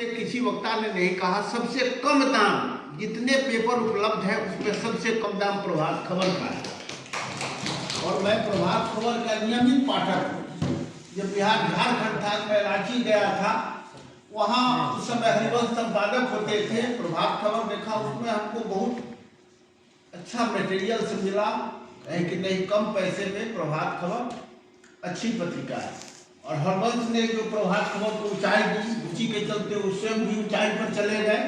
में किसी वक्ता ने नहीं कहा, सबसे कम दाम जितने पेपर उपलब्ध है उसमें सबसे कम दाम प्रभात खबर का है। और मैं प्रभात खबर का नियमित पाठक हूँ। जब बिहार झारखंड था, मैं रांची गया था, वहाँ उस समय हरिवंश संपादक होते थे। प्रभात खबर देखा, उसमें हमको बहुत अच्छा मटेरियल से मिला है कि नहीं, कम पैसे में प्रभात खबर अच्छी पत्रिका है। और हरिवंश ने जो प्रभात खबर को ऊंचाई दी, उसी के चलते वो स्वयं भी ऊंचाई पर चले गए।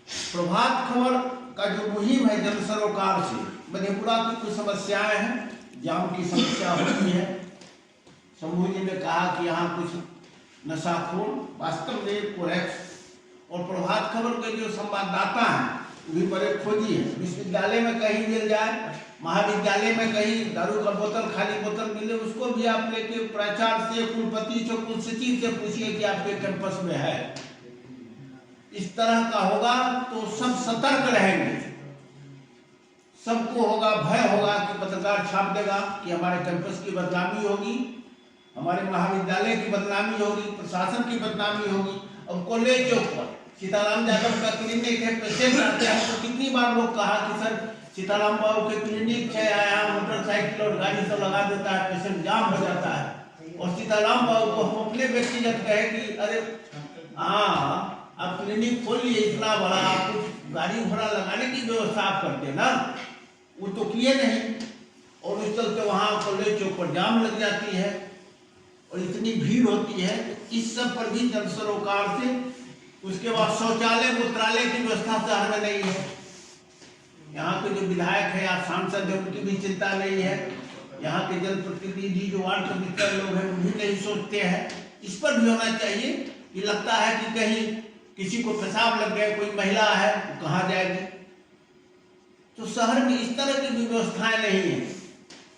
प्रभात खबर का जो मुहिम है जन सरोकार से, मधेपुरा की कुछ समस्याएं हैं, जाम की समस्या होती है। शंभू जी ने कहा कि यहाँ कुछ नशाखोर, वास्तव में कोरेक्ट। और प्रभात खबर के जो संवाददाता हैं वो भी बड़े खोजी हैं। विश्वविद्यालय में कहीं मिल जाए, महाविद्यालय में कहीं दारू का बोतल, खाली बोतल मिले, उसको भी आप लेके प्राचार्य से, कुलपति से, कुलसचिव से पूछिए कि आपके कैंपस में है। इस तरह का होगा तो सब सतर्क रहेंगे, सबको होगा, भय होगा कि पत्रकार छाप देगा कि हमारे कैंपस की बदनामी होगी, हमारे महाविद्यालय की बदनामी होगी, प्रशासन की बदनामी होगी। अब कॉलेज चौक पर सीताराम यादव का क्लिनिक है, पेशेंट आते हैं तो कितनी बार लोग कहा कि सर सीताराम बाबू के क्लिनिक है, यहाँ मोटरसाइकिल और गाड़ी सब लगा देता है, पेशेंट जाम हो जाता है। और सीताराम बाबू को हम अपने व्यक्तिगत कहे कि अरे हाँ, आप क्लिनिक खोल लिए इतना बड़ा, आप कुछ गाड़ी घोड़ा लगाने की व्यवस्था आप करते ना, वो तो किए नहीं। और उस चलते वहाँ कॉलेज चौक पर जाम लग जाती है और इतनी भीड़ होती है। इस सब पर भी जन सरोकार से, उसके बाद शौचालय मूत्रालय की व्यवस्था शहर में नहीं है। यहाँ के जो विधायक है या सांसद है उनकी भी चिंता नहीं है। यहाँ के जनप्रतिनिधि जो वार्ड कमिश्नर लोग हैं वो भी नहीं सोचते हैं। इस पर भी होना चाहिए। ये लगता है कि कहीं किसी को पेशाब लग गया, कोई महिला है वो कहाँ जाएगी। तो शहर में इस तरह की भी व्यवस्थाएं नहीं है।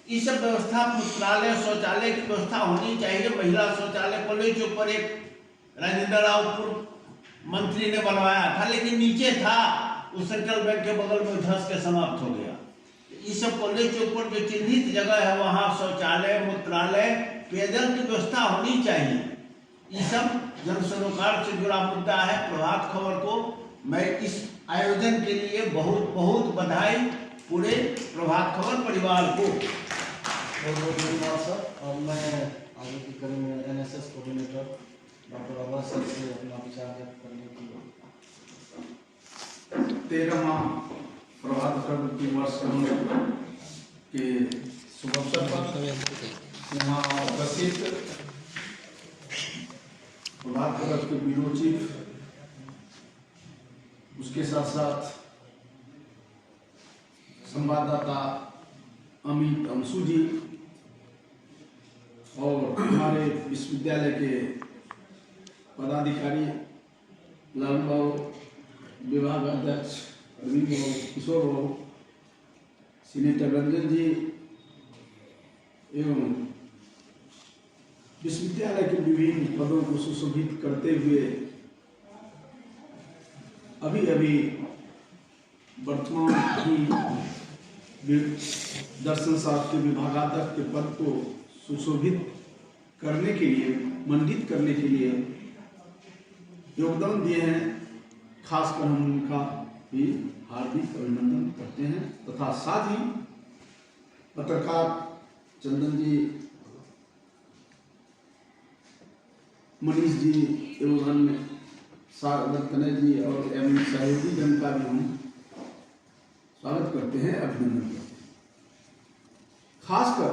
ये सब व्यवस्था, मूत्रालय शौचालय की व्यवस्था होनी चाहिए। महिला शौचालय कॉलेज के ऊपर एक राजेंद्र राव मंत्री ने बनवाया था, लेकिन नीचे था, उस सेंट्रल बैंक के बगल में धंस के समाप्त हो गया। ये सब कॉलेज के ऊपर जो चिन्हित जगह है वहाँ शौचालय, मूत्रालय, पेयजल की व्यवस्था होनी चाहिए। ये सब जन सरोकार से जुड़ा मुद्दा है। प्रभात खबर को मैं इस आयोजन के लिए बहुत बहुत बधाई, पूरे प्रभात खबर परिवार को। बहुत धन्यवाद सर। और मैं आगे की कड़ी में NSS coordinator doctor Abbas sir से अपना विचार व्यक्त करने की 13वां प्रभात खबर की वर्षगांठ के शुभ अवसर पर यहाँ उपस्थित प्रभात खबर के ब्यूरो चीफ, उसके साथ साथ संवाददाता अमित अंशु जी और हमारे विश्वविद्यालय के पदाधिकारी लाल बाबू, विभाग अध्यक्ष अरविंद बाबू, किशोर बाबू, सीनेटर रंजन जी एवं विश्वविद्यालय के विभिन्न पदों को सुशोभित करते हुए अभी अभी वर्तमान की दर्शन शास्त्र के विभागाध्यक्ष के पद को सुशोभित करने के लिए, मंडित करने के लिए योगदान दिए हैं। खासकर हम उनका भी हार्दिक अभिनंदन करते हैं तथा साथ ही पत्रकार चंदन जी, मनीष जी एवं अन्य सागर कनय जी और एवं सहयोगी जन का भी हम स्वागत करते हैं, अभिनंदन करते हैं। खासकर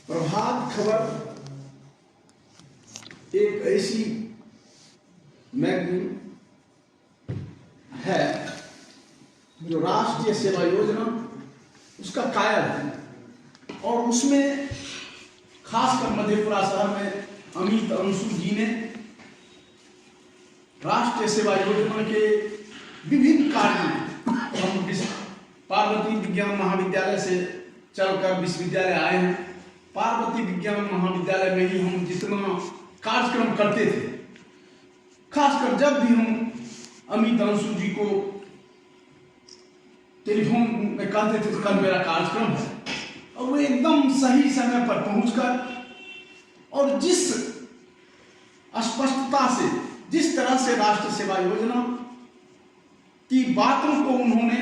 प्रभात खबर एक ऐसी मैगजीन है जो राष्ट्रीय सेवा योजना उसका कायल है और उसमें खासकर मधेपुरा शहर में अमित अंशु जी ने राष्ट्रीय सेवा योजना के विभिन्न कार्यों, हम पार्वती विज्ञान महाविद्यालय से चलकर विश्वविद्यालय आए हैं। पार्वती विज्ञान महाविद्यालय में ही हम जितना कार्यक्रम करते थे, खासकर जब भी हम अमित अंशु जी को टेलीफोन में कहते थे कल मेरा कार्यक्रम है, और वो एकदम सही समय पर पहुंचकर और जिस स्पष्टता से जिस तरह से राष्ट्र सेवा योजना की बातों को उन्होंने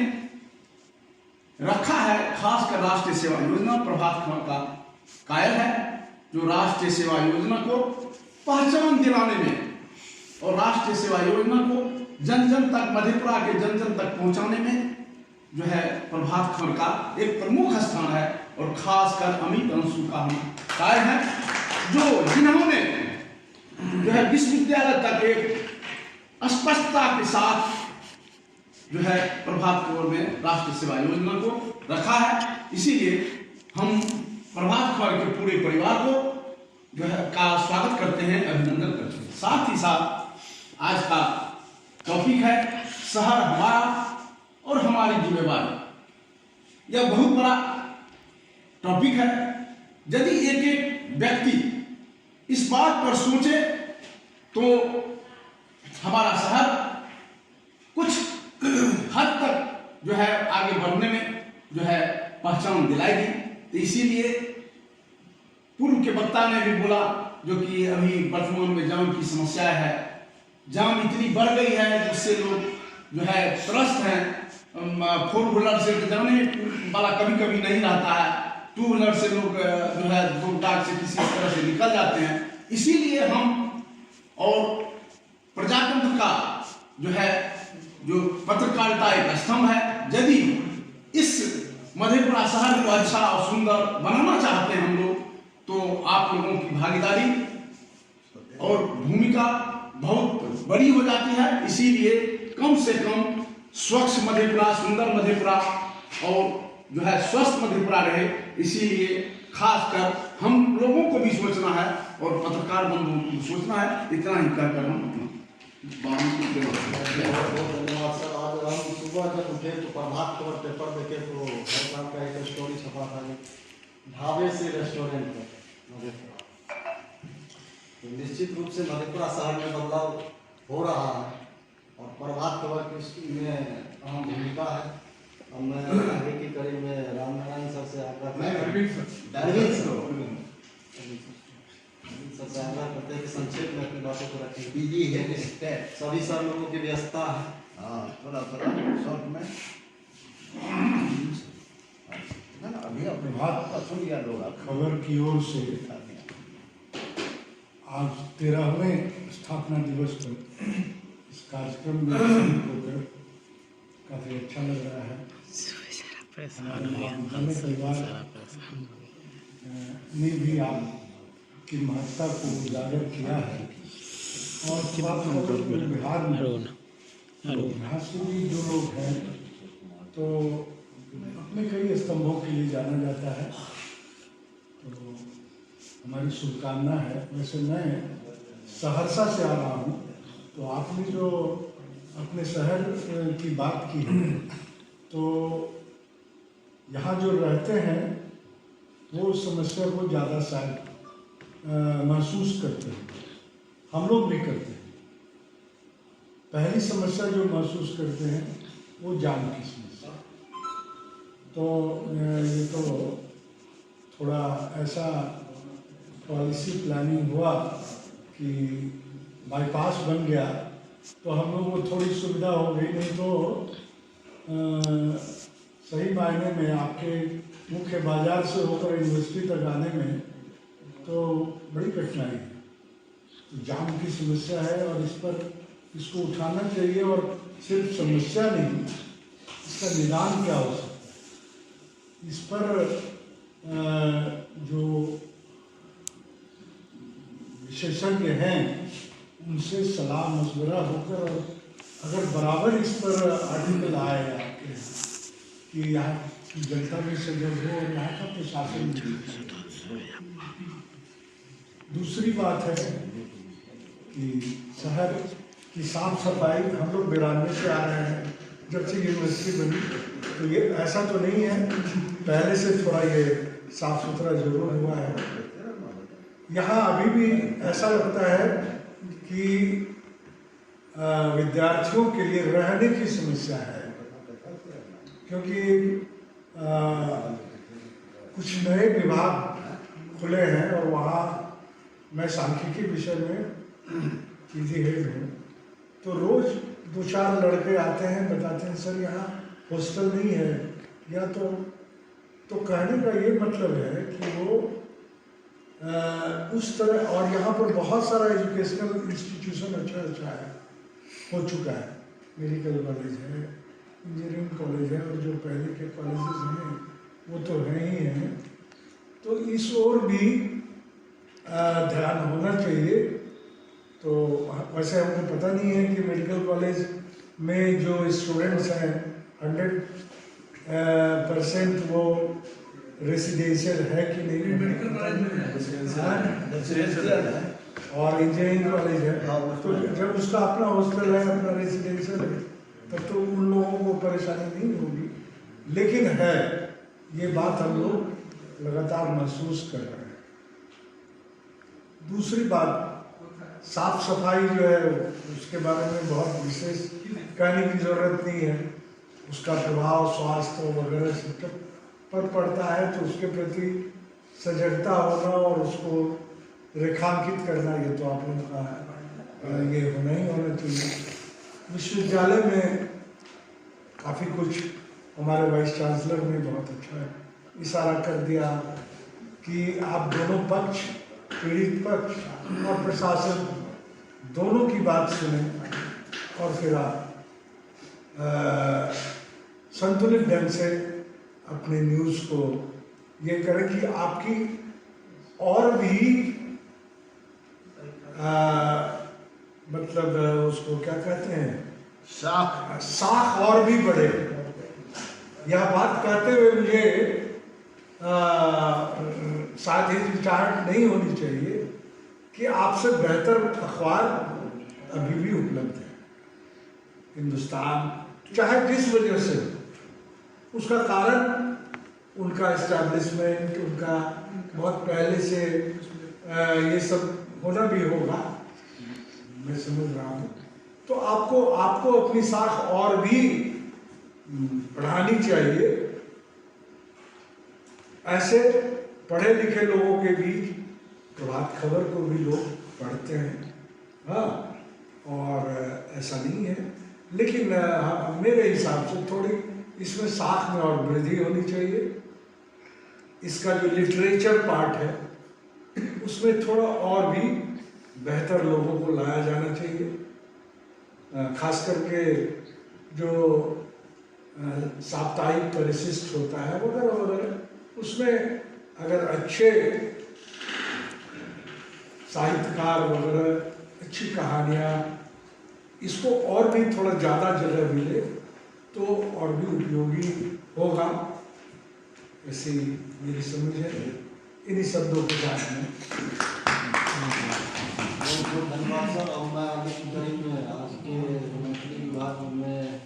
रखा है, खासकर राष्ट्रीय सेवा योजना प्रभात खबर का कायल है, जो राष्ट्रीय सेवा योजना को पहचान दिलाने में और राष्ट्रीय सेवा योजना को जन जन तक, मधेपुरा के जन जन तक पहुंचाने में जो है प्रभात खबर का एक प्रमुख स्थान है। और खासकर अमित अंशु का हम कायल है, जो जिन्होंने जो है विश्वविद्यालय तक एक स्पष्टता के साथ जो है प्रभात खबर में राष्ट्रीय सेवा योजना को रखा है। इसीलिए हम प्रभात खबर के पूरे परिवार को जो है का स्वागत करते हैं, अभिनंदन करते हैं। साथ ही साथ आज का टॉपिक है शहर हमारा और हमारी जिम्मेवारी। यह बहुत बड़ा टॉपिक है। यदि एक एक व्यक्ति इस बात पर सोचे तो हमारा शहर कुछ हद तक जो है आगे बढ़ने में जो है पहचान दिलाएगी। तो इसीलिए पूर्व के वक्ता ने भी बोला, जो कि अभी वर्तमान में जाम की समस्या है, जाम इतनी बढ़ गई है जिससे लोग जो है त्रस्त हैं। 4 व्हीलर से जाने वाला कभी कभी नहीं रहता है, 2 व्हीलर से लोग जो है दूर से किसी तरह से निकल जाते हैं। इसीलिए हम और प्रजातंत्र का जो है जो पत्रकारिता एक स्तंभ है, यदि इस मधेपुरा शहर को अच्छा और सुंदर बनाना चाहते हैं हम लोग, तो आप लोगों की भागीदारी और भूमिका बहुत बड़ी हो जाती है। इसीलिए कम से कम स्वच्छ मधेपुरा, सुंदर मधेपुरा और जो है स्वस्थ मधेपुरा रहे, इसीलिए खासकर हम लोगों को भी सोचना है और पत्रकार बंधुओं को भी सोचना है। इतना ही कहकर हम बहुत धन्यवाद सर। आज हम सुबह जब उठे तो प्रभात खबर पेपर देखे तो हर साल का एक स्टोरी छपा था, ढाबे से रेस्टोरेंट तक मधेपुरा। तो निश्चित रूप से मधेपुरा शहर में बदलाव हो रहा है और प्रभात खबर की में अहम भूमिका है। और मैं आगे की कड़ी में रामनारायण सर से आग्रह सबसे आग्रह करते हैं कि संक्षेप में अपनी बातों को रखें। बिजी है सभी सर लोगों की व्यस्तता है। हाँ, थोड़ा शॉर्ट में अभी अपने बात का सुन लिया लोग। खबर की ओर से आज 13वें स्थापना दिवस पर इस कार्यक्रम में शामिल होकर काफ़ी अच्छा लग रहा है। हमारे परिवार ने भी आपकी महत्ता को उजागर किया है। और बिहार में बिहार से भी जो लोग हैं तो अपने कई स्तंभों के लिए जाना जाता है, तो हमारी शुभकामना है। वैसे मैं सहरसा से आ रहा हूँ, तो आपने जो अपने शहर की बात की है, तो यहाँ जो रहते हैं वो समस्या को ज़्यादा शायद महसूस करते हैं, हम लोग भी करते हैं। पहली समस्या जो महसूस करते हैं वो जाम की समस्या। तो ये तो थोड़ा ऐसा पॉलिसी प्लानिंग हुआ कि बाईपास बन गया तो हम लोगों को थोड़ी सुविधा हो गई, नहीं तो सही मायने में आपके मुख्य बाजार से होकर यूनिवर्सिटी तक आने में तो बड़ी कठिनाई है। तो जाम की समस्या है और इसको उठाना चाहिए। और सिर्फ समस्या नहीं, इसका निदान क्या हो सकता है, इस पर जो विशेषज्ञ हैं उनसे सलाह मशवरा होकर, और अगर बराबर इस पर आर्टिकल आए आपके कि यहाँ की जनता भी सजग हो और यहाँ का प्रशासन भी। दूसरी बात है कि शहर की साफ सफाई, हम लोग 92 से आ रहे हैं, जब से यूनिवर्सिटी बनी, तो ये ऐसा तो नहीं है, पहले से थोड़ा ये साफ सुथरा जरूर हुआ है। यहाँ अभी भी ऐसा लगता है कि विद्यार्थियों के लिए रहने की समस्या है, क्योंकि कुछ नए विभाग खुले हैं और वहाँ मैं सांख्यिकी विषय में पीजी हेड हूँ, तो रोज़ 2-4 लड़के आते हैं, बताते हैं सर यहाँ हॉस्टल नहीं है, या तो कहने का ये मतलब है कि वो उस तरह, और यहाँ पर बहुत सारा एजुकेशनल इंस्टीट्यूशन अच्छा है, हो चुका है। मेडिकल कॉलेज है, इंजीनियरिंग कॉलेज है, और जो पहले के कॉलेजेस हैं वो तो हैं ही हैं। तो इस ओर भी ध्यान होना चाहिए। तो वैसे हमको पता नहीं है कि मेडिकल कॉलेज में जो स्टूडेंट्स हैं 100% वो रेसिडेंशियल है कि नहीं। मेडिकल कॉलेज में रेसिडेंशियल है और इंजीनियरिंग कॉलेज है, तो जब उसका अपना हॉस्टल है, अपना रेसिडेंशियल है, तब तो उन लोगों को परेशानी नहीं होगी। लेकिन है, ये बात हम लोग लगातार महसूस कर रहे हैं। दूसरी बात, साफ सफाई जो है उसके बारे में बहुत विशेष कहने की जरूरत नहीं है। उसका प्रभाव स्वास्थ्य वगैरह सब पर पड़ता है, तो उसके प्रति सजगता होना और उसको रेखांकित करना, ये तो आप लोगों का ये होना ही होना चाहिए। विश्वविद्यालय में काफ़ी कुछ हमारे वाइस चांसलर ने बहुत अच्छा इशारा कर दिया कि आप दोनों पक्ष, पीड़ित पक्ष और प्रशासन दोनों की बात सुने, और फिर आप संतुलित ढंग से अपने न्यूज़ को ये करें कि आपकी और भी मतलब उसको क्या कहते हैं, साख और भी बढ़े। यह बात कहते हुए मुझे शायद ही रिटायर्ड नहीं होनी चाहिए कि आपसे बेहतर अखबार अभी भी उपलब्ध है हिंदुस्तान, चाहे जिस वजह से। उसका कारण उनका एस्टैब्लिशमेंट, उनका बहुत पहले से ये सब होना भी होगा, मैं समझ रहा हूँ। तो आपको अपनी साख और भी बढ़ानी चाहिए। ऐसे पढ़े लिखे लोगों के बीच प्रभात खबर को भी लोग पढ़ते हैं, हाँ, और ऐसा नहीं है। लेकिन मेरे हिसाब से थोड़ी इसमें साख में और वृद्धि होनी चाहिए। इसका जो लिटरेचर पार्ट है उसमें थोड़ा और भी बेहतर लोगों को लाया जाना चाहिए। खास करके जो साप्ताहिक परिशिष्ट होता है वगैरह वगैरह, उसमें अगर अच्छे साहित्यकार वगैरह, अच्छी कहानियाँ, इसको और भी थोड़ा ज़्यादा जगह मिले तो और भी उपयोगी होगा, ऐसी मेरी समझ है। इन्हीं शब्दों के साथ में बहुत बहुत धन्यवाद सर। और मैं आगे की कड़ी में आज के मैथिली विभाग में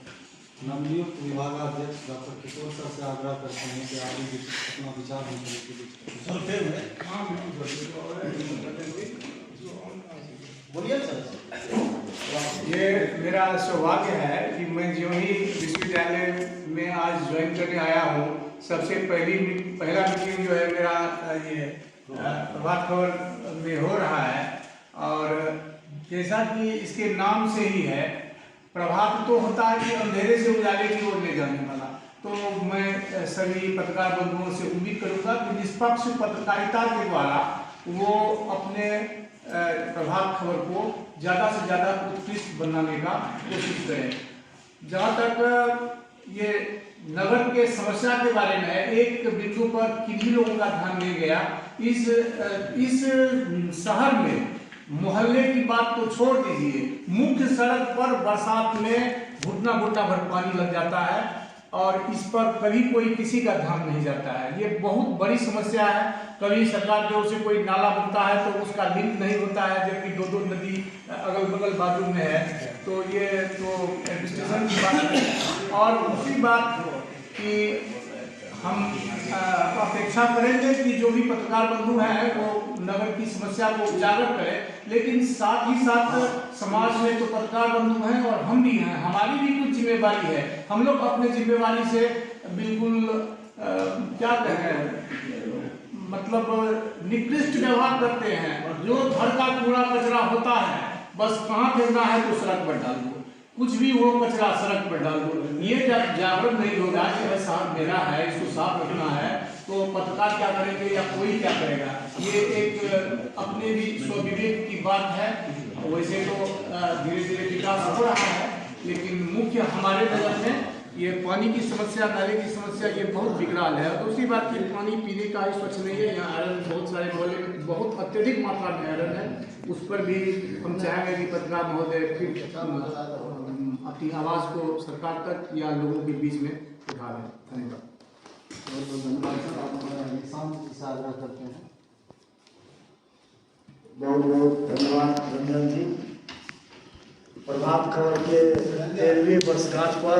नवनियुक्त विभागाध्यक्ष डॉक्टर किशोर सर से आग्रह करते हैं कि आगे अपना विचार हम बोलिए सर। ये मेरा सौभाग्य है कि मैं जो ही विश्वविद्यालय में आज ज्वाइन करने आया हूँ, सबसे पहला मीटिंग जो है मेरा ये प्रभात खबर में हो रहा है। और जैसा कि इसके नाम से ही है, प्रभात तो होता है कि अंधेरे से उजाले की ओर ले जाने वाला। तो मैं सभी पत्रकार बंधुओं से उम्मीद करूंगा कि निष्पक्ष पत्रकारिता के द्वारा वो अपने प्रभात खबर को ज़्यादा से ज़्यादा उत्कृष्ट बनाने का कोशिश करें। जहाँ तक ये नगर के समस्या के बारे में, एक बिंदु पर किन्हीं लोगों का ध्यान नहीं गया। इस शहर में मोहल्ले की बात तो छोड़ दीजिए, मुख्य सड़क पर बरसात में घुटना घुटना भर पानी लग जाता है और इस पर कभी कोई किसी का ध्यान नहीं जाता है। ये बहुत बड़ी समस्या है। कभी सरकार की ओर से कोई नाला बनता है तो उसका लिंक नहीं होता है, जबकि दो नदी अगल बगल बाजू में है। तो ये तो एडमिनिस्ट्रेशन की बात है। और दूसरी बात कि हम अपेक्षा करेंगे कि जो भी पत्रकार बंधु हैं वो नगर की समस्या को उजागर करें, लेकिन साथ ही साथ समाज में तो पत्रकार बंधु हैं और हम भी हैं, हमारी भी कुछ जिम्मेवारी है। हम लोग अपने जिम्मेवारी से बिल्कुल क्या कहें, मतलब निकृष्ट व्यवहार करते हैं। जो घर का कूड़ा कचरा होता है बस कहाँ फेंकना है तो सड़क पर डाल दो, कुछ भी वो कचरा सड़क पर डाल दो। ये जब जागरूक नहीं होगा कि भाई साफ देना है, इसको साफ रखना है, तो पत्रकार क्या करेंगे या कोई क्या करेगा। ये एक अपने भी स्वविवेक की बात है। वैसे तो धीरे धीरे विकास हो रहा है, लेकिन मुख्य हमारे नजर में ये पानी की समस्या, नाले की समस्या ये बहुत विकराल है। और दूसरी बात कि पानी पीने का ही स्वच्छ नहीं है। यहाँ आयरन बहुत सारे मोहल्ले में बहुत अत्यधिक मात्रा में आयरन है, उस पर भी हम चाहेंगे कि पत्रकार महोदय फिर अपनी आवाज़ को सरकार तक या लोगों के बीच में उठा दें। धन्यवाद। बहुत धन्यवाद सर, आप हमारा निशान से आग्रह करते हैं। बहुत बहुत धन्यवाद रंजन जी। प्रभात खबर के 13वीं वर्षगांठ पर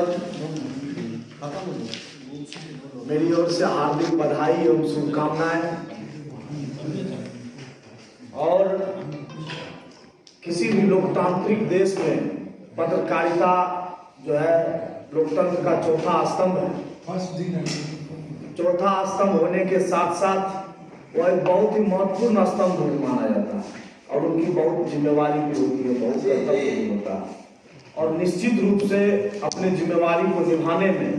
मेरी ओर से हार्दिक बधाई एवं शुभकामनाएं। और किसी भी लोकतांत्रिक देश में पत्रकारिता जो है लोकतंत्र का चौथा स्तंभ है। चौथा स्तंभ होने के साथ साथ वह एक बहुत ही महत्वपूर्ण स्तंभ माना जाता है और उनकी बहुत जिम्मेवारी भी होती है, बहुत कर्तव्य भी होता है। और निश्चित रूप से अपने जिम्मेवारी को निभाने में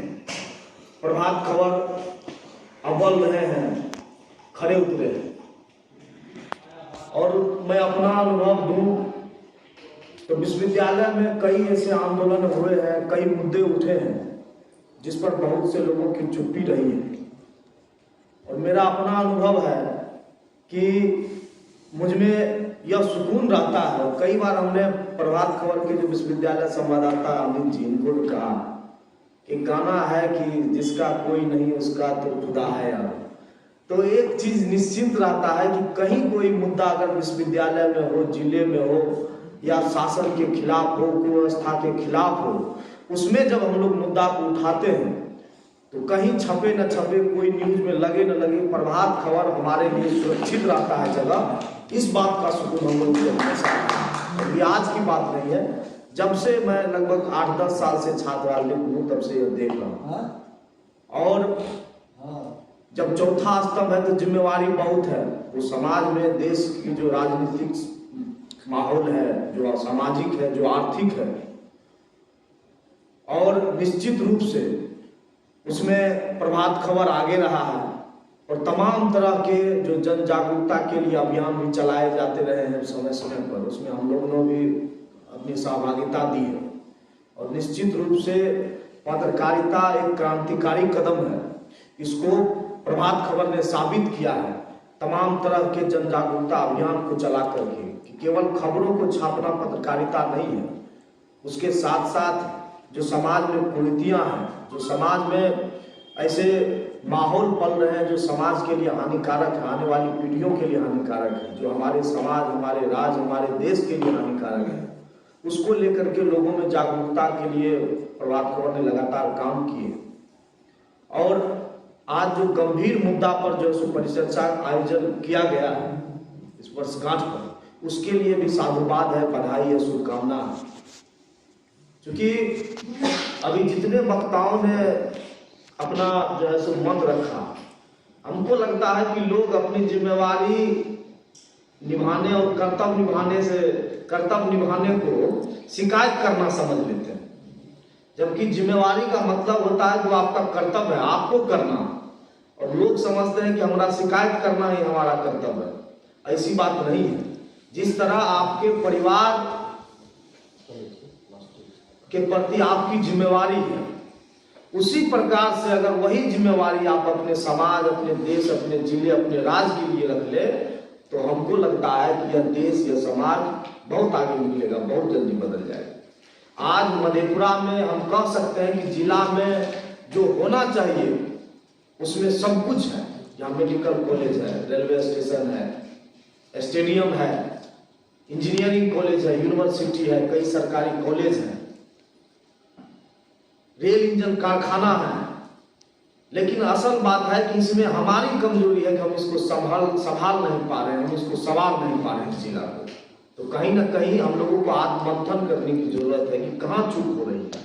प्रभात खबर अव्वल रहे हैं, खड़े उतरे हैं। और मैं अपना अनुभव दूं तो विश्वविद्यालय में कई ऐसे आंदोलन हुए हैं, कई मुद्दे उठे हैं जिस पर बहुत से लोगों की चुप्पी रही है। और मेरा अपना अनुभव है कि मुझमें यह सुकून रहता है। और कई बार हमने प्रभात खबर के जो विश्वविद्यालय संवाददाता अमित जी, इनको भी कहा कि गाना है कि जिसका कोई नहीं उसका तो खुदा है यार। तो एक चीज निश्चित रहता है कि कहीं कोई मुद्दा अगर विश्वविद्यालय में हो, जिले में हो या शासन के खिलाफ हो, कुव्यवस्था के खिलाफ हो, उसमें जब हम लोग मुद्दा को उठाते हैं तो कहीं छपे न छपे, कोई न्यूज में लगे न लगे, प्रभात खबर हमारे लिए सुरक्षित रहता है जगह। इस बात का सुकून हम लोग को हमेशा है। ये आज की बात नहीं है, जब से मैं लगभग 8-10 साल से छात्रालय में हूँ तब से यह देख रहा हूँ। और जब चौथा स्तंभ है तो जिम्मेवारी बहुत है। वो समाज में देश की जो राजनीतिक माहौल है, जो सामाजिक है, जो आर्थिक है, और निश्चित रूप से उसमें प्रभात खबर आगे रहा है। और तमाम तरह के जो जन जागरूकता के लिए अभियान भी चलाए जाते रहे हैं समय समय पर, उसमें हम लोगों ने भी अपनी सहभागिता दी है। और निश्चित रूप से पत्रकारिता एक क्रांतिकारी कदम है, इसको प्रभात खबर ने साबित किया है तमाम तरह के जन जागरूकता अभियान को चला करके कि केवल खबरों को छापना पत्रकारिता नहीं है। उसके साथ साथ जो समाज में कुरीतियां हैं, जो समाज में ऐसे माहौल पल रहे हैं जो समाज के लिए हानिकारक है, आने वाली पीढ़ियों के लिए हानिकारक है, जो हमारे समाज, हमारे राज्य, हमारे देश के लिए हानिकारक है, उसको लेकर के लोगों में जागरूकता के लिए प्रभात खबर ने लगातार काम किए। और आज जो गंभीर मुद्दा पर जो परिचर्चा आयोजन किया गया है इस वर्षगांठ पर, उसके लिए भी साधुवाद है, बधाई है, शुभकामना है। क्योंकि अभी जितने वक्ताओं ने अपना जो है सो मत रखा, हमको लगता है कि लोग अपनी जिम्मेवारी निभाने और कर्तव्य निभाने को शिकायत करना समझ लेते हैं। जबकि जिम्मेवारी का मतलब होता है जो आपका कर्तव्य है आपको करना, और लोग समझते हैं कि हमारा शिकायत करना ही हमारा कर्तव्य है। ऐसी बात नहीं है। जिस तरह आपके परिवार के प्रति आपकी जिम्मेवारी है, उसी प्रकार से अगर वही जिम्मेवारी आप अपने समाज, अपने देश, अपने जिले, अपने राज्य के लिए रख ले तो हमको लगता है कि यह देश, यह समाज बहुत आगे निकलेगा, बहुत जल्दी बदल जाएगा। आज मधेपुरा में हम कह सकते हैं कि जिला में जो होना चाहिए उसमें सब कुछ है। यहाँ मेडिकल कॉलेज है, रेलवे स्टेशन है, स्टेडियम है, इंजीनियरिंग कॉलेज है, यूनिवर्सिटी है, कई सरकारी कॉलेज हैं, रेल इंजन कारखाना है। लेकिन असल बात है कि इसमें हमारी कमजोरी है कि हम इसको संभाल नहीं पा रहे हैं, हम इसको संभाल नहीं पा रहे हैं जिला को। तो कहीं ना कहीं हम लोगों को आत्ममंथन करने की जरूरत है कि कहाँ चूक हो रही है।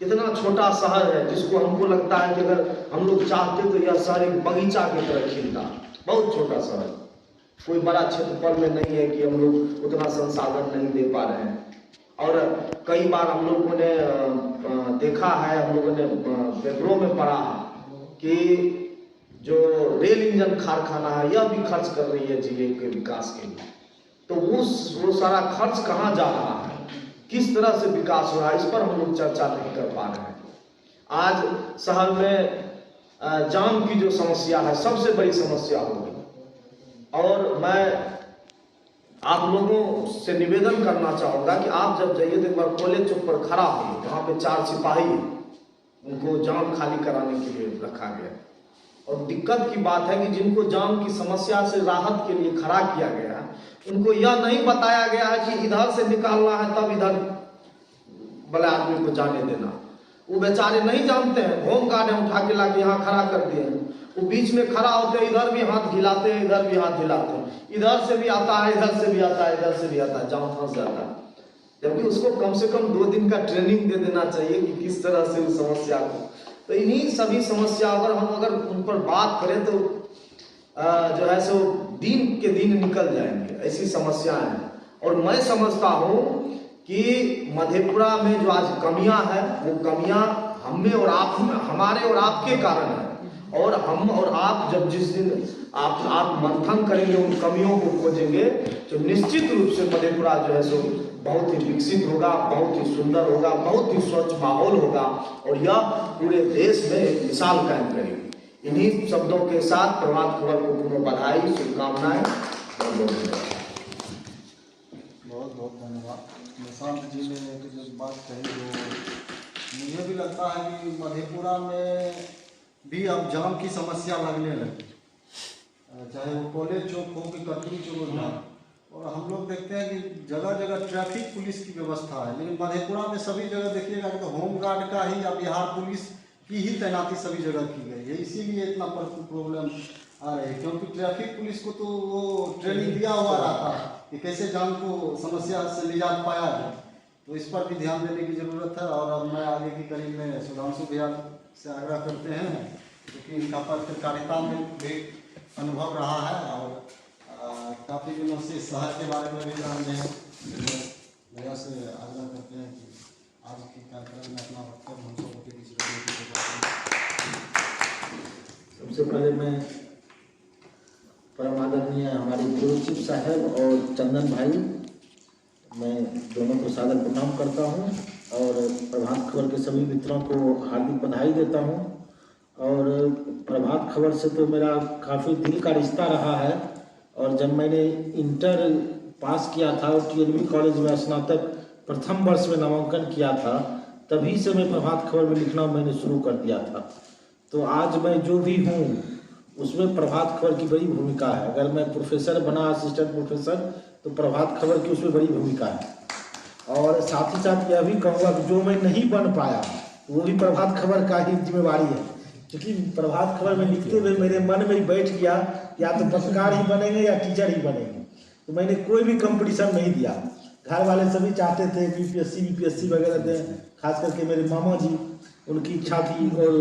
इतना छोटा शहर है जिसको हमको लगता है कि अगर हम लोग चाहते तो यह शहर एक बगीचा की तरह खिलता, बहुत छोटा शहर, कोई बड़ा क्षेत्रफल में नहीं है कि हम लोग उतना संसाधन नहीं दे पा रहे हैं। और कई बार हम लोगों ने देखा है, हम लोगों ने पेपरों में पढ़ा है कि जो रेल इंजन कारखाना है यह भी खर्च कर रही है जिले के विकास के लिए। तो वो सारा खर्च कहाँ जा रहा है, किस तरह से विकास हो रहा है, इस पर हम लोग चर्चा नहीं कर पा रहे हैं। आज शहर में जाम की जो समस्या है सबसे बड़ी समस्या हो गई। और मैं आप लोगों से निवेदन करना चाहूँगा कि आप जब जाइए तो एक बार कॉलेज चौक पर खड़ा होइए, वहाँ पे 4 सिपाही उनको जाम खाली कराने के लिए रखा गया। और दिक्कत की बात है कि जिनको जाम की समस्या से राहत के लिए खड़ा किया गया है, उनको यह नहीं बताया गया है कि इधर से निकालना है तब इधर वाले आदमी को जाने देना। वो बेचारे नहीं जानते हैं, होम गार्ड है उठा के लाके यहाँ खड़ा कर दिए हैं। वो बीच में खड़ा होते हैं, इधर भी हाथ हिलाते हैं, इधर भी हाथ हिलाते हैं, इधर से भी आता है, इधर से भी आता है, इधर से भी आता है, जाम फंस जाता है। जबकि उसको कम से कम 2 दिन का ट्रेनिंग दे देना चाहिए कि किस तरह से उस समस्या को। तो इन्हीं सभी समस्या अगर उन पर बात करें तो जो है सो दिन के दिन निकल जाएंगे, ऐसी समस्याएं हैं। और मैं समझता हूँ कि मधेपुरा में जो आज कमियां हैं वो कमियां हमें और आप, हमारे और आपके कारण है। और हम और आप जब जिस दिन आप मंथन करेंगे, उन कमियों को खोजेंगे, तो निश्चित रूप से मधेपुरा जो है सो बहुत ही विकसित होगा, बहुत ही सुंदर होगा, बहुत ही स्वच्छ माहौल होगा और यह पूरे देश में एक मिसाल कायम करेगी। इन्हीं शब्दों के साथ प्रभात खबर को पुनः बधाई, शुभकामनाएं। बहुत बहुत धन्यवाद। निशांत जी ने जो बात कही, जो मुझे भी लगता है कि मधेपुरा में भी अब जाम की समस्या लगने लगी, चाहे वो कॉलेज चौक हो कि कटरी चौक हो। और हम लोग देखते हैं कि जगह जगह ट्रैफिक पुलिस की व्यवस्था है, लेकिन मधेपुरा में सभी जगह देखिएगा कि तो होम गार्ड का ही या बिहार पुलिस की ही तैनाती सभी जगह की गई है। इसीलिए इतना प्रॉब्लम आ रही है, क्योंकि ट्रैफिक पुलिस को तो वो ट्रेनिंग दिया हुआ रहता है कि कैसे जाम को समस्या से निजात पाया जाए। तो इस पर भी ध्यान देने की ज़रूरत है। और अब मैं आगे की कड़ी में सुधांशु भैया से आग्रह करते हैं, क्योंकि इनका पत्रकारिता में भी अनुभव रहा है और काफ़ी दिनों से शहर के बारे में भी जान रहे हैं। भैया से आग्रह करते हैं कि आज के कार्यक्रम में अपना वक्तव्य हम सबों के बीच रखने की जरूरत है। सबसे पहले मैं परम आदरणीय हमारे गुरु चिप साहब और चंदन भाई, मैं दोनों को सादर प्रणाम करता हूं और प्रभात खबर के सभी मित्रों को हार्दिक बधाई देता हूं। और प्रभात खबर से तो मेरा काफ़ी दिल का रिश्ता रहा है। और जब मैंने इंटर पास किया था और TLB कॉलेज में स्नातक प्रथम वर्ष में नामांकन किया था, तभी से मैं प्रभात खबर में लिखना मैंने शुरू कर दिया था। तो आज मैं जो भी हूँ उसमें प्रभात खबर की बड़ी भूमिका है। अगर मैं प्रोफेसर बना, असिस्टेंट प्रोफेसर, तो प्रभात खबर की उसमें बड़ी भूमिका है। और साथ ही साथ यह भी कहूँगा कि जो मैं नहीं बन पाया वो भी प्रभात खबर का ही जिम्मेवारी है, क्योंकि प्रभात खबर में लिखते हुए मेरे मन में ही बैठ गया या तो पत्रकार ही बनेंगे या टीचर ही बनेंगे। तो मैंने कोई भी कंपटीशन नहीं दिया। घर वाले सभी चाहते थे कि UPSC BPSC वगैरह दें, खास करके मेरे मामा जी, उनकी इच्छा थी और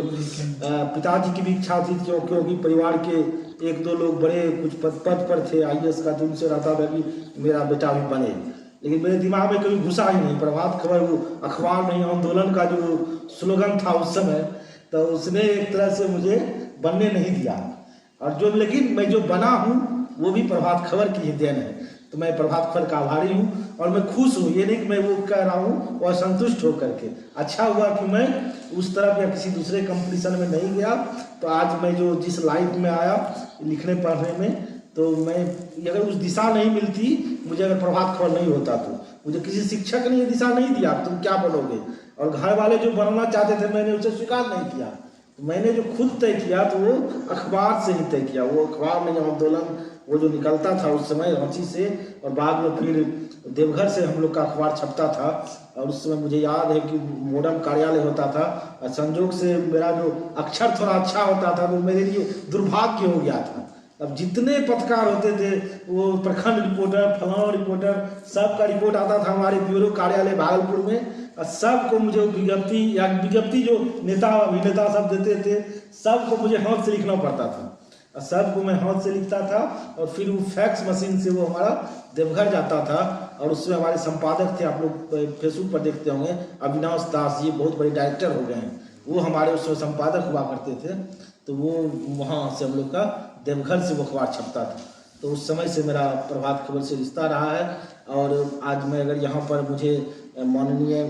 पिताजी की भी इच्छा थी, क्योंकि परिवार के 1-2 लोग बड़े कुछ पद पर थे IAS का, तो उनसे रहता था कि मेरा बेटा भी बने। लेकिन मेरे दिमाग में कभी घुसा ही नहीं। प्रभात खबर वो अखबार नहीं, आंदोलन का जो स्लोगन था उस समय, तो उसने एक तरह से मुझे बनने नहीं दिया। और लेकिन मैं जो बना हूँ वो भी प्रभात खबर की ही देन है। तो मैं प्रभात खबर का आभारी हूँ और मैं खुश हूँ। ये नहीं कि मैं वो कह रहा हूँ और संतुष्ट होकर के। अच्छा हुआ कि मैं उस तरफ या किसी दूसरे कंपटीशन में नहीं गया। तो आज मैं जो जिस लाइफ में आया लिखने पढ़ने में, तो मैं अगर उस दिशा नहीं मिलती मुझे, अगर प्रभात खबर नहीं होता तो मुझे किसी शिक्षक ने ये दिशा नहीं दिया तुम क्या बनोगे। और घर वाले जो बनना चाहते थे मैंने उसे स्वीकार नहीं किया। तो मैंने जो खुद तय किया तो वो अखबार से ही तय किया। वो अखबार में जो आंदोलन वो जो निकलता था उस समय रांची से, और बाद में फिर देवघर से हम लोग का अखबार छपता था। और उस समय मुझे याद है कि मोडम कार्यालय होता था, और संजोग से मेरा जो अक्षर थोड़ा अच्छा होता था वो मेरे लिए दुर्भाग्य हो गया था। अब जितने पत्रकार होते थे, वो प्रखंड रिपोर्टर, फलाना रिपोर्टर, सबका रिपोर्ट आता था हमारे ब्यूरो कार्यालय भागलपुर में। और सबको मुझे विज्ञप्ति जो नेता अभिनेता सब देते थे, सबको मुझे हाथ से लिखना पड़ता था। और सबको मैं हाथ से लिखता था और फिर वो फैक्स मशीन से वो हमारा देवघर जाता था। और उसमें हमारे संपादक थे, आप लोग फेसबुक पर देखते होंगे, अविनाश दास, ये बहुत बड़े डायरेक्टर हो गए हैं, वो हमारे उसमें संपादक हुआ करते थे। तो वो वहाँ से हम लोग का देवघर से वो अखबार छपता था। तो उस समय से मेरा प्रभात खबर से रिश्ता रहा है। और आज मैं अगर यहाँ पर मुझे माननीय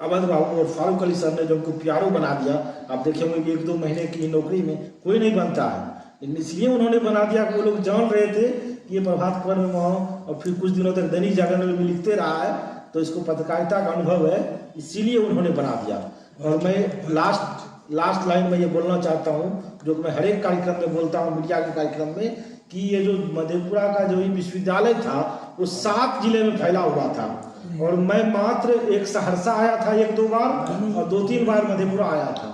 अवध बाबू और फारूक अली साहब ने जो उनको प्यारो बना दिया, आप देखे होंगे कि 1-2 महीने की नौकरी में कोई नहीं बनता है, लेकिन इसलिए उन्होंने बना दिया कि वो लोग जान रहे थे कि ये प्रभात खबर में वहाँ, और फिर कुछ दिनों तक दैनिक जागरण में भी लिखते रहा है, तो इसको पत्रकारिता का अनुभव है, इसीलिए उन्होंने बना दिया। और मैं लास्ट लाइन में ये बोलना चाहता हूँ, जो मैं हर एक कार्यक्रम में बोलता हूँ, मीडिया के कार्यक्रम में, कि ये जो मधेपुरा का जो विश्वविद्यालय था वो 7 जिले में फैला हुआ था। और मैं मात्र एक सहरसा आया था 1-2 बार और 2-3 बार मधेपुरा आया था,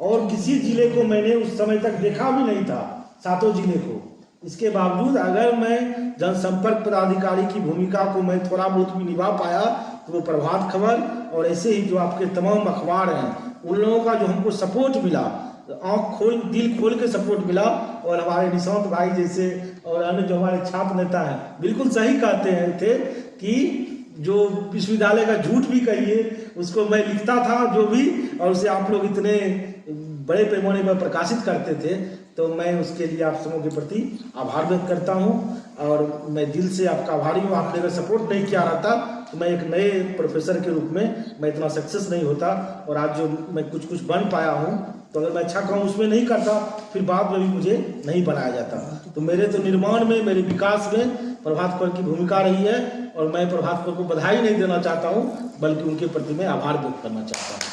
और किसी जिले को मैंने उस समय तक देखा भी नहीं था, 7 जिले को। इसके बावजूद अगर मैं जनसंपर्क पदाधिकारी की भूमिका को मैं थोड़ा बहुत भी निभा पाया, तो वो प्रभात खबर और ऐसे ही जो आपके तमाम अखबार हैं, उन लोगों का जो हमको सपोर्ट मिला, आँख खोल दिल खोल के सपोर्ट मिला। और हमारे निशांत भाई जैसे और अन्य जो हमारे छात्र नेता हैं, बिल्कुल सही कहते हैं थे कि जो विश्वविद्यालय का झूठ भी कहिए, उसको मैं लिखता था जो भी, और उसे आप लोग इतने बड़े पैमाने पर प्रकाशित करते थे, तो मैं उसके लिए आप सबों के प्रति आभार व्यक्त करता हूं। और मैं दिल से आपका आभारी हूं। आपने अगर सपोर्ट नहीं किया रहता तो मैं एक नए प्रोफेसर के रूप में मैं इतना सक्सेस नहीं होता। और आज जो मैं कुछ बन पाया हूं, तो अगर मैं अच्छा काम उसमें नहीं करता, फिर बाद में भी मुझे नहीं बनाया जाता। तो मेरे तो निर्माण में, मेरे विकास में प्रभात खबर की भूमिका रही है, और मैं प्रभात खबर को बधाई नहीं देना चाहता हूं, बल्कि उनके प्रति मैं आभार व्यक्त करना चाहता हूं।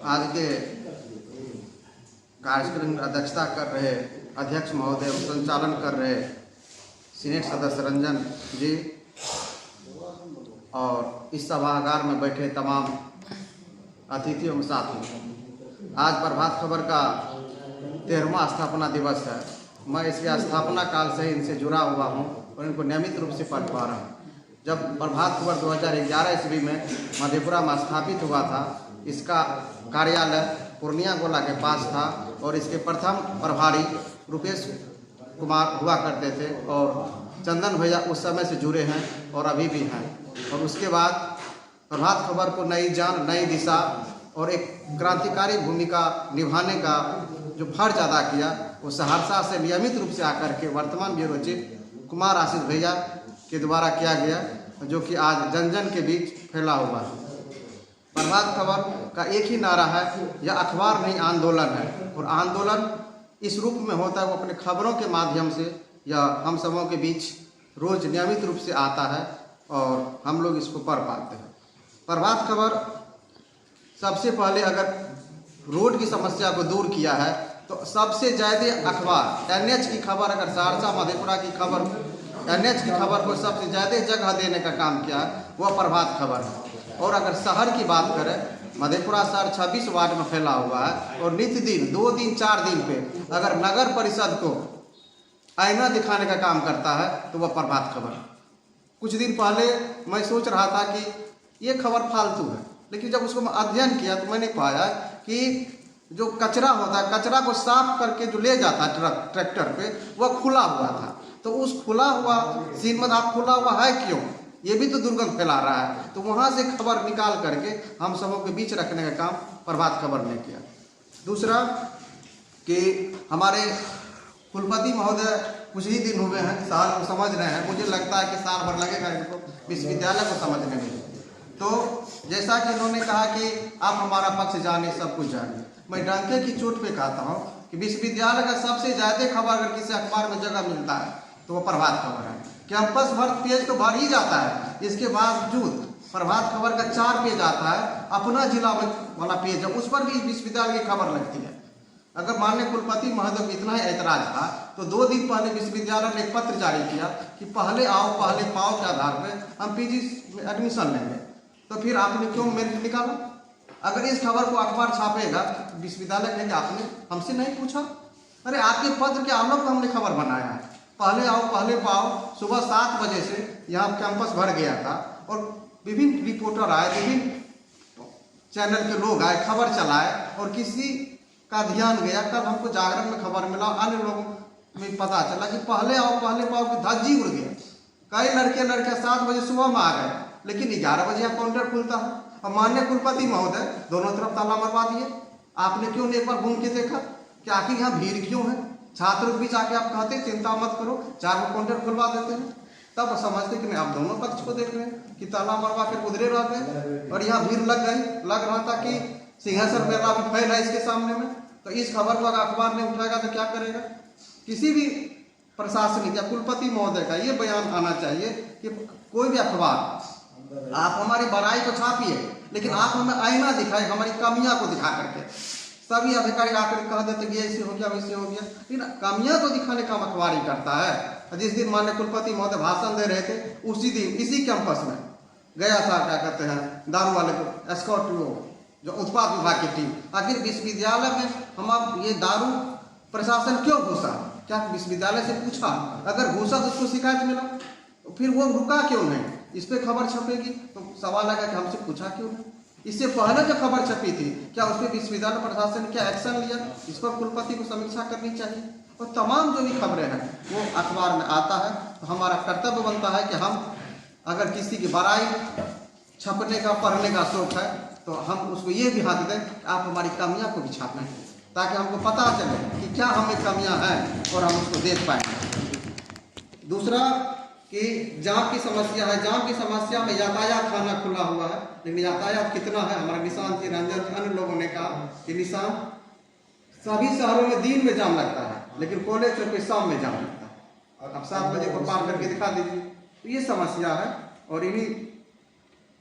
आज के कार्यक्रम में अध्यक्षता कर रहे अध्यक्ष महोदय, संचालन कर रहे सीनेट सदस्य रंजन जी, और इस सभागार में बैठे तमाम अतिथियों एवं साथी, आज प्रभात खबर का 13वां स्थापना दिवस है। मैं इसके स्थापना काल से इनसे जुड़ा हुआ हूं और इनको नियमित रूप से पढ़ पा रहा हूं। जब प्रभात खबर 2011 ईस्वी में मधेपुरा में स्थापित हुआ था, इसका कार्यालय पूर्णिया गोला के पास था, और इसके प्रथम प्रभारी रुपेश कुमार हुआ करते थे, और चंदन भैया उस समय से जुड़े हैं और अभी भी हैं। और उसके बाद प्रभात खबर को नई जान, नई दिशा और एक क्रांतिकारी भूमिका निभाने का जो फर्ज अदा किया, वो सहरसा से नियमित रूप से आकर के वर्तमान ब्यूरो चीफ कुमार आशीष भैया के द्वारा किया गया, जो कि आज जन जन के बीच फैला हुआ है। प्रभात खबर का एक ही नारा है, यह अखबार नहीं आंदोलन है, और आंदोलन इस रूप में होता है, वो अपने खबरों के माध्यम से या हम सबों के बीच रोज नियमित रूप से आता है और हम लोग इसको पढ़ पाते हैं। प्रभात खबर सबसे पहले अगर रोड की समस्या को दूर किया है, तो सबसे ज़्यादा अखबार NH की खबर, अगर सहरसा मधेपुरा की खबर, NH की खबर को सबसे ज़्यादा जगह देने का काम किया है, वह प्रभात खबर है। और अगर शहर की बात करें, मधेपुरा शहर 26 वार्ड में फैला हुआ है, और नित्य दिन 2 दिन 4 दिन पे अगर नगर परिषद को आईना दिखाने का काम करता है, तो वह प्रभात खबर है। कुछ दिन पहले मैं सोच रहा था कि ये खबर फालतू है, लेकिन जब उसको मैं अध्ययन किया तो मैंने पाया कि जो कचरा होता है, कचरा को साफ करके जो ले जाता है ट्रैक्टर पे, वह खुला हुआ था। तो उस खुला हुआ सीन में आप खुला हुआ है क्यों, ये भी तो दुर्गंध फैला रहा है। तो वहाँ से खबर निकाल करके हम सबों के बीच रखने का काम प्रभात खबर ने किया। दूसरा कि हमारे कुलपति महोदय कुछ ही दिन हुए हैं, साल को समझ रहे हैं, मुझे लगता है कि साल भर लगेगा इनको विश्वविद्यालय को समझने में। तो जैसा कि उन्होंने कहा कि आप हमारा पक्ष जाने, सब कुछ जाने, मैं डंके की चोट पे कहता हूँ कि विश्वविद्यालय का सबसे ज़्यादा खबर अगर किसी अखबार में जगह मिलता है तो वो प्रभात खबर है। कैंपस भर पेज तो भर ही जाता है, इसके बावजूद प्रभात खबर का 4 पेज आता है, अपना जिला वाला पेज है, उस पर भी विश्वविद्यालय की खबर लगती है। अगर माननीय कुलपति महोदय को इतना ही ऐतराज था, तो 2 दिन पहले विश्वविद्यालय ने एक पत्र जारी किया कि पहले आओ पहले पाओ के आधार पर हम PG में एडमिशन लेंगे। तो फिर आपने क्यों मेरिट निकाला? अगर इस खबर को अखबार छापेगा तो विश्वविद्यालय कहेंगे आपने हमसे नहीं पूछा। अरे आपके पत्र के आलोक में हमने खबर बनाया है, पहले आओ पहले पाओ। सुबह 7 बजे से यहाँ कैंपस भर गया था और विभिन्न रिपोर्टर आए, विभिन्न चैनल के लोग आए, खबर चलाए और किसी का ध्यान गया। कल हमको जागरण में खबर मिला, अन्य लोगों में पता चला कि पहले आओ पहले पाओ कि धज्जी उड़ गया। कई लड़के 7 बजे सुबह में आ गए, लेकिन 11 बजे यहाँ काउंटर खुलता है। और माननीय कुलपति महोदय दोनों तरफ ताला मरवा दिए। आपने क्यों नहीं एक बार घूम के देखा कि आखिर यहाँ भीड़ क्यों है? छात्रों के बीच आके आप कहते चिंता मत करो, 4 काउंटर खुलवा देते हैं। तब समझते कि नहीं, आप दोनों पक्ष को देख रहे हैं कि ताला मरवा के गुजरे रहते हैं और यहाँ भीड़ लग गई। लग रहा था कि सिंहासन मेला भी फैल है इसके सामने में। तो इस खबर को अगर अखबार नहीं उठाएगा तो क्या करेगा? किसी भी प्रशासनिक या कुलपति महोदय का ये बयान आना चाहिए कि कोई भी अखबार आप हमारी बड़ाई को छापिए, लेकिन आप हमें आईना दिखाए, हमारी कमियां को दिखा करके। सभी अधिकारी आकर कह देते कि ऐसे हो गया वैसे हो गया, लेकिन कमियां तो दिखाने का अखबार ही करता है। जिस दिन माननीय कुलपति महोदय भाषण दे रहे थे, उसी दिन इसी कैंपस में गया था, क्या कहते हैं, दारू वाले को एस्कॉर्ट जो उत्पाद विभाग की टीम। आखिर विश्वविद्यालय में हम अब ये दारू प्रशासन क्यों घुसा? क्या विश्वविद्यालय से पूछा? अगर घुसा तो उसको शिकायत मिला, फिर वो रुका क्यों नहीं? इस पे खबर छपेगी तो सवाल आएगा कि हमसे पूछा क्यों नहीं? इससे पहले जो खबर छपी थी, क्या उस पर विश्वविद्यालय प्रशासन ने क्या एक्शन लिया? इस पर कुलपति को समीक्षा करनी चाहिए। और तमाम जो भी खबरें हैं वो अखबार में आता है, तो हमारा कर्तव्य बनता है कि हम अगर किसी की बड़ाई छपने का पढ़ने का शौक है तो हम उसको ये भी हाथ दें कि आप हमारी कमियां को भी छापें, ताकि हमको पता चले कि क्या हमें कमियां हैं और हम उसको देख पाएंगे। दूसरा कि जाम की समस्या है। जाम की समस्या में यातायात थाना खुला हुआ है, लेकिन यातायात कितना है? हमारे निशान श्री रंजन अन्य लोगों ने कहा कि निशान सभी शहरों में दिन में जाम लगता है, लेकिन कॉलेज चौक पे शाम में जाम लगता है। अब 7 बजे को पार करके दिखा दीजिए। तो ये समस्या है और इन्हीं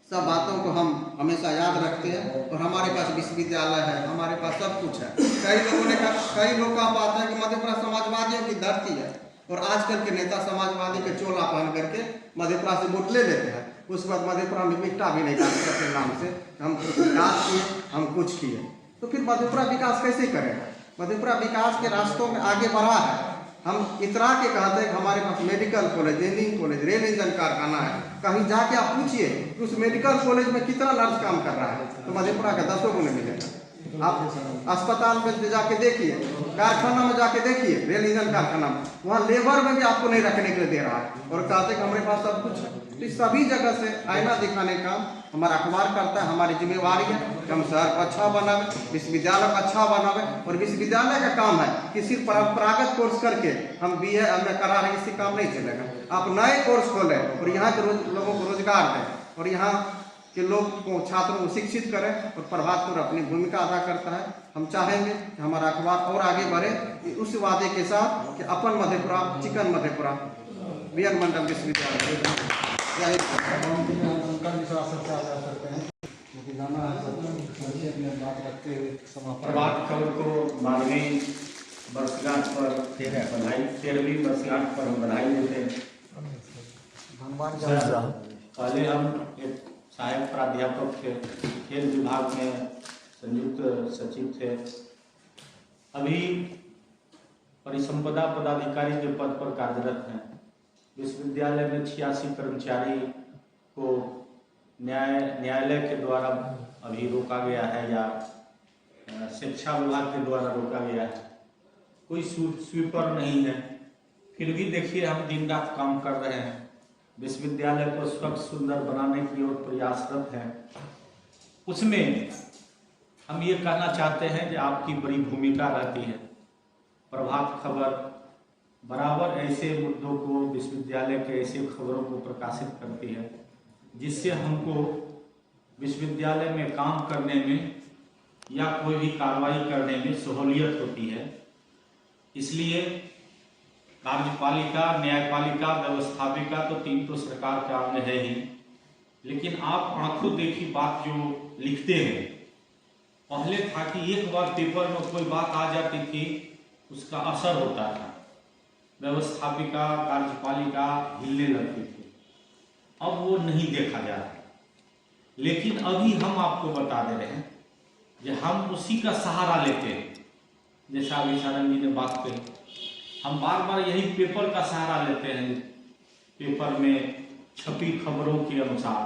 सब बातों को हम हमेशा याद रखते हैं। और हमारे पास विश्वविद्यालय है, हमारे पास सब कुछ है। कई लोग का बात है कि मधेपुरा समाजवादियों की धरती है और आजकल के नेता समाजवादी के चोला पहन करके मधेपुरा से वोट ले लेते हैं। उसके बाद मधेपुरा में मिट्टा भी नहीं काटते अपने नाम से, हम विकास किए, हम कुछ किए। तो फिर मधेपुरा विकास कैसे करेगा? मधेपुरा विकास के रास्तों में आगे बढ़ा है। हम इतरा के कहते हैं कि हमारे पास medical college, engineering college, rail engine कारखाना है। कहीं जाके आप पूछिए कि उस मेडिकल कॉलेज में कितना नर्स काम कर रहा है, तो मधेपुरा का 10 गुना मिलेगा। आप अस्पताल में जाके देखिए, कारखाना में जाके देखिए, रेल इंजन कारखाना में, वहाँ लेबर में भी आपको नहीं रखने के लिए दे रहा है और कहते हैं कि हमारे पास सब कुछ है। तो सभी जगह से आईना दिखाने का हमारा अखबार करता है। हमारी जिम्मेवारी है कि हम शहर को अच्छा बनावे, विश्वविद्यालय को अच्छा बनावे। और विश्वविद्यालय का काम है कि सिर्फ परंपरागत कोर्स करके हम BA MA करा रहे हैं, इससे काम नहीं चलेगा। आप नए कोर्स खोलें और यहाँ के लोगों को रोजगार दें और यहाँ कि लोग को, छात्रों को शिक्षित करें और प्रभातपुर अपनी भूमिका अदा करता है। हम चाहेंगे कि हमारा अखबार और आगे बढ़े उस वादे के साथ कि अपन मधेपुरा, चिकन मधेपुरा, BN मंडल विश्वविद्यालय। प्रभात खबर को 12वीं वर्षगांठ पर बधाई, 13वीं वर्षगांठ पर हम बधाई देते हैं। पहले हम एक सहायक प्राध्यापक थे, खेल विभाग में संयुक्त सचिव थे। अभी परिसंपदा पदाधिकारी के पद पर कार्यरत हैं। विश्वविद्यालय में 86 कर्मचारी को न्यायालय के द्वारा अभी रोका गया है या शिक्षा विभाग के द्वारा रोका गया है। कोई स्वीपर नहीं है, फिर भी देखिए हम दिन रात काम कर रहे हैं। विश्वविद्यालय को स्वच्छ सुंदर बनाने की ओर प्रयासरत हैं। उसमें हम ये कहना चाहते हैं कि आपकी बड़ी भूमिका रहती है। प्रभात खबर बराबर ऐसे मुद्दों को, विश्वविद्यालय के ऐसे खबरों को प्रकाशित करती है जिससे हमको विश्वविद्यालय में काम करने में या कोई भी कार्रवाई करने में सहूलियत होती है। इसलिए कार्यपालिका, न्यायपालिका, व्यवस्थापिका तो 3 तो सरकार के आगे है ही, लेकिन आप आंखों देखी बात जो लिखते हैं, पहले था कि एक बार पेपर में कोई बात आ जाती थी उसका असर होता था, व्यवस्थापिका, कार्यपालिका हिलने लगती थी। अब वो नहीं देखा जा रहा। लेकिन अभी हम आपको बता दे रहे हैं जो हम उसी का सहारा लेते हैं। जैसा अभी सारंग जी ने बात कही, हम बार बार यही पेपर का सहारा लेते हैं, पेपर में छपी खबरों के अनुसार।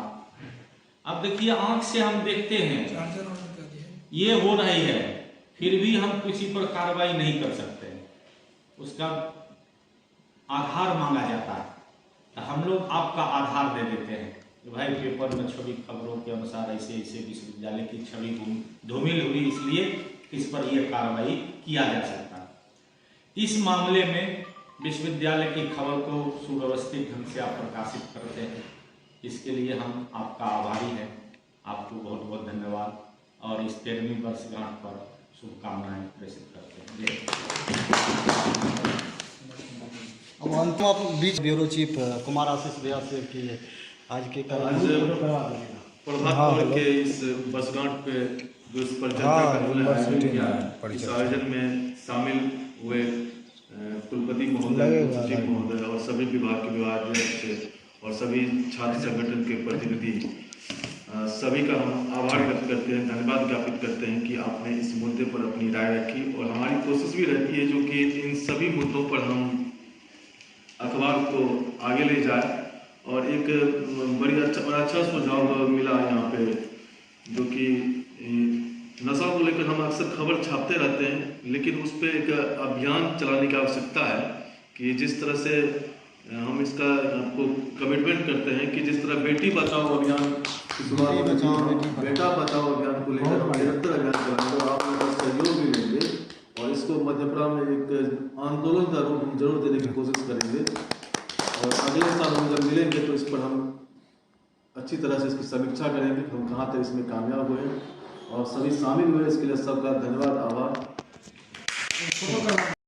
अब देखिए, आंख से हम देखते हैं ये हो रही है, फिर भी हम किसी पर कार्रवाई नहीं कर सकते, उसका आधार मांगा जाता है। तो हम लोग आपका आधार दे देते हैं कि भाई पेपर में छवि खबरों के अनुसार ऐसे ऐसे विश्वविद्यालय की छवि धूमिल हुई, इसलिए इस पर यह कार्रवाई किया जा सकता है। इस मामले में विश्वविद्यालय की खबर को सुव्यवस्थित ढंग से आप प्रकाशित करते हैं, इसके लिए हम आपका आभारी हैं। आपको बहुत बहुत धन्यवाद और इस 13वीं वर्षगांठ पर शुभकामनाएं प्रेषित करते हैं। अब अंत में आप बीच ब्यूरो चीफ कुमार आशीष व्यास से कि आज के प्रभात खबर के इस वर्षगांठ पे जो इस पर चर्चा का हमने आयोजन किया है, इस आयोजन में शामिल हुए कुलपति महोदय, सचिव महोदय और सभी विभाग के विभागाध्यक्ष और सभी छात्र संगठन के प्रतिनिधि, सभी का हम आभार व्यक्त करते हैं, धन्यवाद ज्ञापित करते हैं कि आपने इस मुद्दे पर अपनी राय रखी। और हमारी कोशिश भी रहती है जो कि इन सभी मुद्दों पर हम अखबार को आगे ले जाए। और एक बड़ा अच्छा सुझाव मिला यहाँ पे, जो कि नशा को लेकर हम अक्सर खबर छापते रहते हैं, लेकिन उस पर एक अभियान चलाने की आवश्यकता है कि जिस तरह से हम इसका आपको कमिटमेंट करते हैं कि जिस तरह बेटी बचाओ अभियान बेटा बचाओ अभियान को लेकर हम निरंतर अभियान चलाएंगे और आप लोगों का सहयोग भी लेंगे और इसको मध्यप्रदेश में एक आंदोलन का रूप हम जरूर देने की कोशिश करेंगे। और अगले साल हम जब मिलेंगे तो इस पर हम अच्छी तरह से इसकी समीक्षा करेंगे, हम कहाँ तक इसमें कामयाब हुए और सभी शामिल हुए, इसके लिए सबका धन्यवाद, आभार।